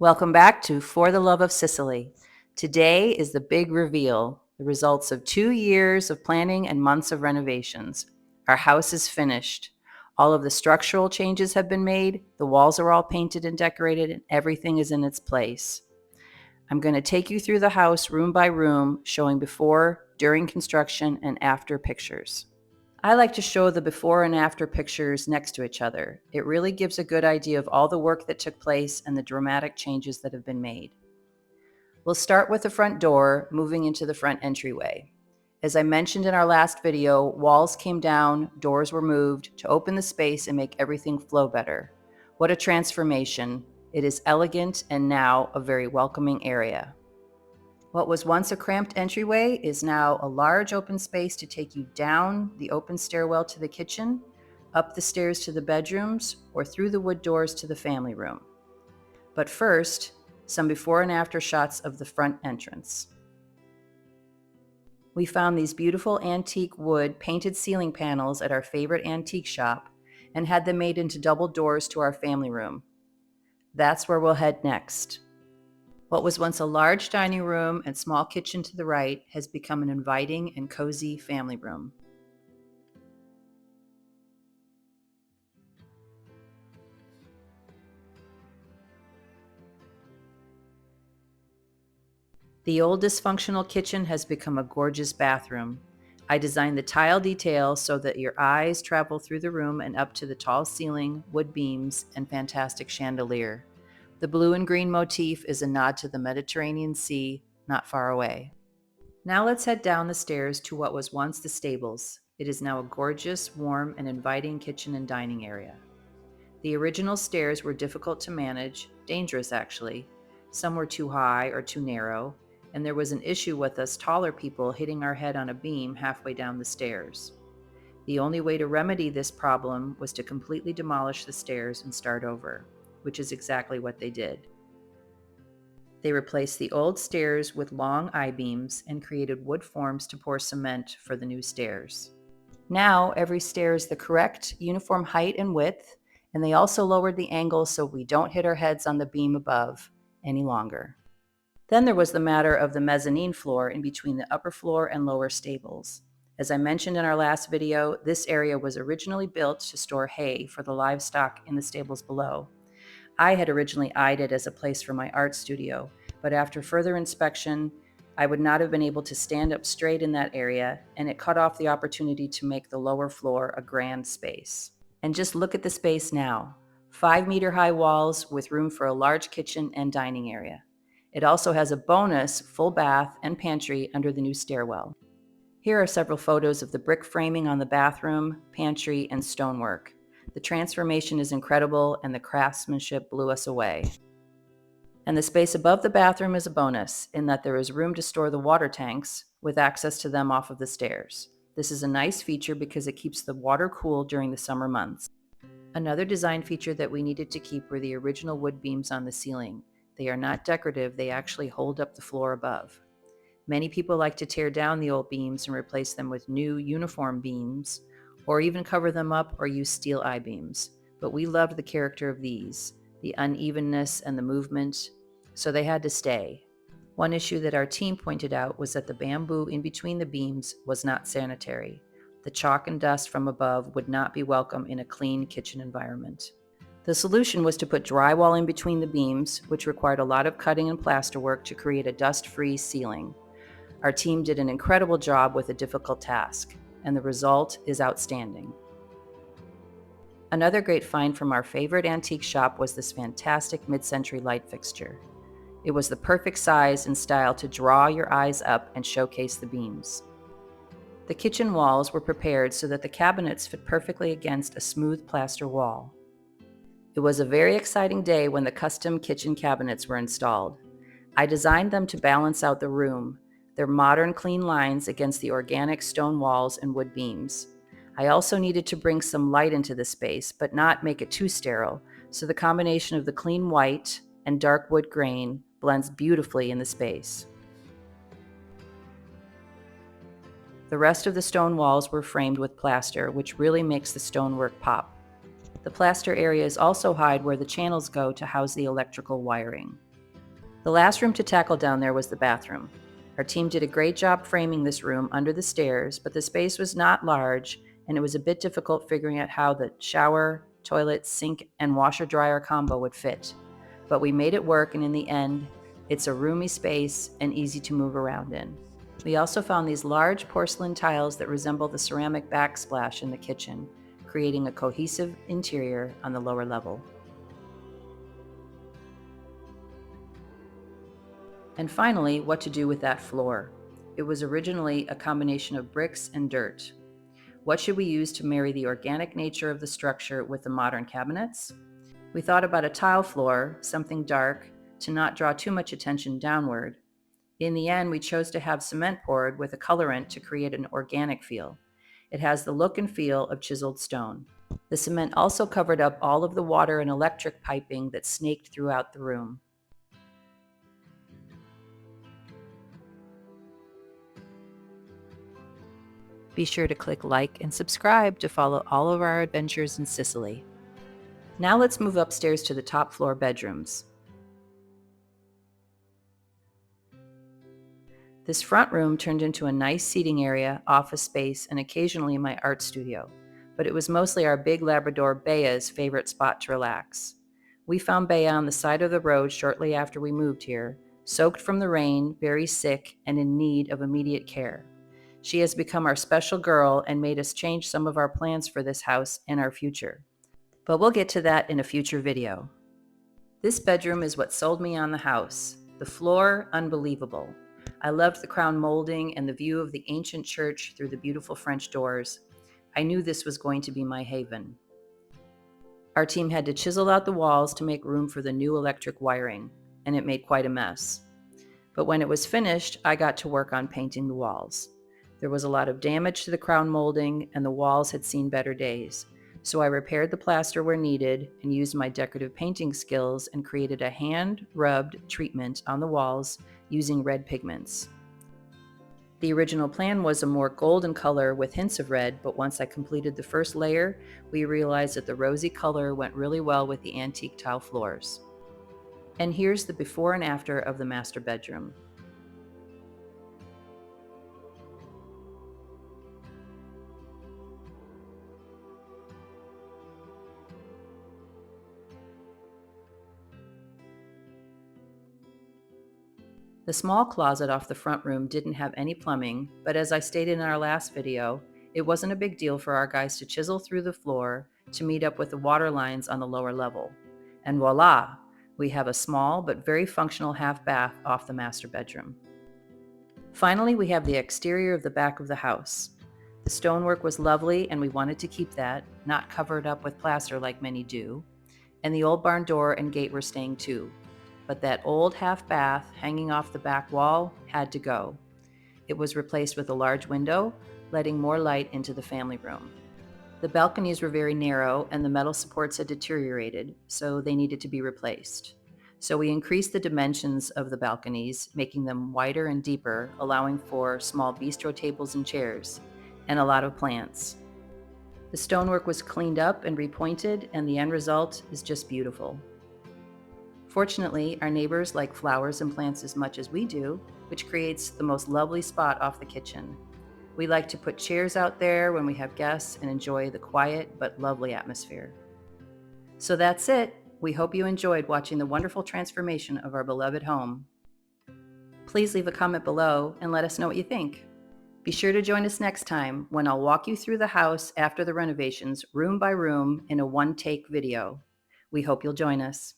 Welcome back to For the Love of Sicily. Today is the big reveal, the results of 2 years of planning and months of renovations. Our house is finished. All of the structural changes have been made, the walls are all painted and decorated, and everything is in its place. I'm going to take you through the house room by room, showing before, during construction, and after pictures. I like to show the before and after pictures next to each other. It really gives a good idea of all the work that took place and the dramatic changes that have been made. We'll start with the front door, moving into the front entryway. As I mentioned in our last video, walls came down, doors were moved to open the space and make everything flow better. What a transformation. It is elegant and now a very welcoming area. What was once a cramped entryway is now a large open space to take you down the open stairwell to the kitchen, up the stairs to the bedrooms, or through the wood doors to the family room. But first, some before and after shots of the front entrance. We found these beautiful antique wood painted ceiling panels at our favorite antique shop and had them made into double doors to our family room. That's where we'll head next. What was once a large dining room and small kitchen to the right has become an inviting and cozy family room. The old dysfunctional kitchen has become a gorgeous bathroom. I designed the tile detail so that your eyes travel through the room and up to the tall ceiling, wood beams, and fantastic chandelier. The blue and green motif is a nod to the Mediterranean Sea, not far away. Now let's head down the stairs to what was once the stables. It is now a gorgeous, warm, and inviting kitchen and dining area. The original stairs were difficult to manage, dangerous actually. Some were too high or too narrow, and there was an issue with us taller people hitting our head on a beam halfway down the stairs. The only way to remedy this problem was to completely demolish the stairs and start over, which is exactly what they did. They replaced the old stairs with long I-beams and created wood forms to pour cement for the new stairs. Now every stair is the correct uniform height and width, and they also lowered the angle so we don't hit our heads on the beam above any longer. Then there was the matter of the mezzanine floor in between the upper floor and lower stables. As I mentioned in our last video, this area was originally built to store hay for the livestock in the stables below. I had originally eyed it as a place for my art studio, but after further inspection, I would not have been able to stand up straight in that area, and it cut off the opportunity to make the lower floor a grand space. And just look at the space now. 5-meter-high walls with room for a large kitchen and dining area. It also has a bonus full bath and pantry under the new stairwell. Here are several photos of the brick framing on the bathroom, pantry, and stonework. The transformation is incredible and the craftsmanship blew us away. And the space above the bathroom is a bonus in that there is room to store the water tanks with access to them off of the stairs. This is a nice feature because it keeps the water cool during the summer months. Another design feature that we needed to keep were the original wood beams on the ceiling. They are not decorative, they actually hold up the floor above. Many people like to tear down the old beams and replace them with new uniform beams, or even cover them up or use steel I-beams. But we loved the character of these, the unevenness and the movement, so they had to stay. One issue that our team pointed out was that the bamboo in between the beams was not sanitary. The chalk and dust from above would not be welcome in a clean kitchen environment. The solution was to put drywall in between the beams, which required a lot of cutting and plasterwork to create a dust-free ceiling. Our team did an incredible job with a difficult task, and the result is outstanding. Another great find from our favorite antique shop was this fantastic mid-century light fixture. It was the perfect size and style to draw your eyes up and showcase the beams. The kitchen walls were prepared so that the cabinets fit perfectly against a smooth plaster wall. It was a very exciting day when the custom kitchen cabinets were installed. I designed them to balance out the room, their modern clean lines against the organic stone walls and wood beams. I also needed to bring some light into the space, but not make it too sterile, so the combination of the clean white and dark wood grain blends beautifully in the space. The rest of the stone walls were framed with plaster, which really makes the stonework pop. The plaster area is also hid where the channels go to house the electrical wiring. The last room to tackle down there was the bathroom. Our team did a great job framing this room under the stairs, but the space was not large and it was a bit difficult figuring out how the shower, toilet, sink, and washer-dryer combo would fit. But we made it work, and in the end, it's a roomy space and easy to move around in. We also found these large porcelain tiles that resemble the ceramic backsplash in the kitchen, creating a cohesive interior on the lower level. And finally, what to do with that floor. It was originally a combination of bricks and dirt. What should we use to marry the organic nature of the structure with the modern cabinets? We thought about a tile floor, something dark, to not draw too much attention downward. In the end, we chose to have cement poured with a colorant to create an organic feel. It has the look and feel of chiseled stone. The cement also covered up all of the water and electric piping that snaked throughout the room. Be sure to click like and subscribe to follow all of our adventures in Sicily. Now let's move upstairs to the top floor bedrooms. This front room turned into a nice seating area, office space, and occasionally my art studio, but it was mostly our big Labrador Bea's favorite spot to relax. We found Bea on the side of the road shortly after we moved here, soaked from the rain, very sick, and in need of immediate care. She has become our special girl and made us change some of our plans for this house and our future. But we'll get to that in a future video. This bedroom is what sold me on the house. The floor, unbelievable. I loved the crown molding and the view of the ancient church through the beautiful French doors. I knew this was going to be my haven. Our team had to chisel out the walls to make room for the new electric wiring, and it made quite a mess. But when it was finished, I got to work on painting the walls. There was a lot of damage to the crown molding, and the walls had seen better days. So I repaired the plaster where needed and used my decorative painting skills and created a hand-rubbed treatment on the walls using red pigments. The original plan was a more golden color with hints of red, but once I completed the first layer, we realized that the rosy color went really well with the antique tile floors. And here's the before and after of the master bedroom. The small closet off the front room didn't have any plumbing, but as I stated in our last video, it wasn't a big deal for our guys to chisel through the floor to meet up with the water lines on the lower level. And voila, we have a small but very functional half bath off the master bedroom. Finally, we have the exterior of the back of the house. The stonework was lovely and we wanted to keep that, not covered up with plaster like many do. And the old barn door and gate were staying too. But that old half bath hanging off the back wall had to go. It was replaced with a large window, letting more light into the family room. The balconies were very narrow and the metal supports had deteriorated, so they needed to be replaced. So we increased the dimensions of the balconies, making them wider and deeper, allowing for small bistro tables and chairs, and a lot of plants. The stonework was cleaned up and repointed, and the end result is just beautiful. Fortunately, our neighbors like flowers and plants as much as we do, which creates the most lovely spot off the kitchen. We like to put chairs out there when we have guests and enjoy the quiet but lovely atmosphere. So that's it. We hope you enjoyed watching the wonderful transformation of our beloved home. Please leave a comment below and let us know what you think. Be sure to join us next time when I'll walk you through the house after the renovations, room by room, in a one-take video. We hope you'll join us.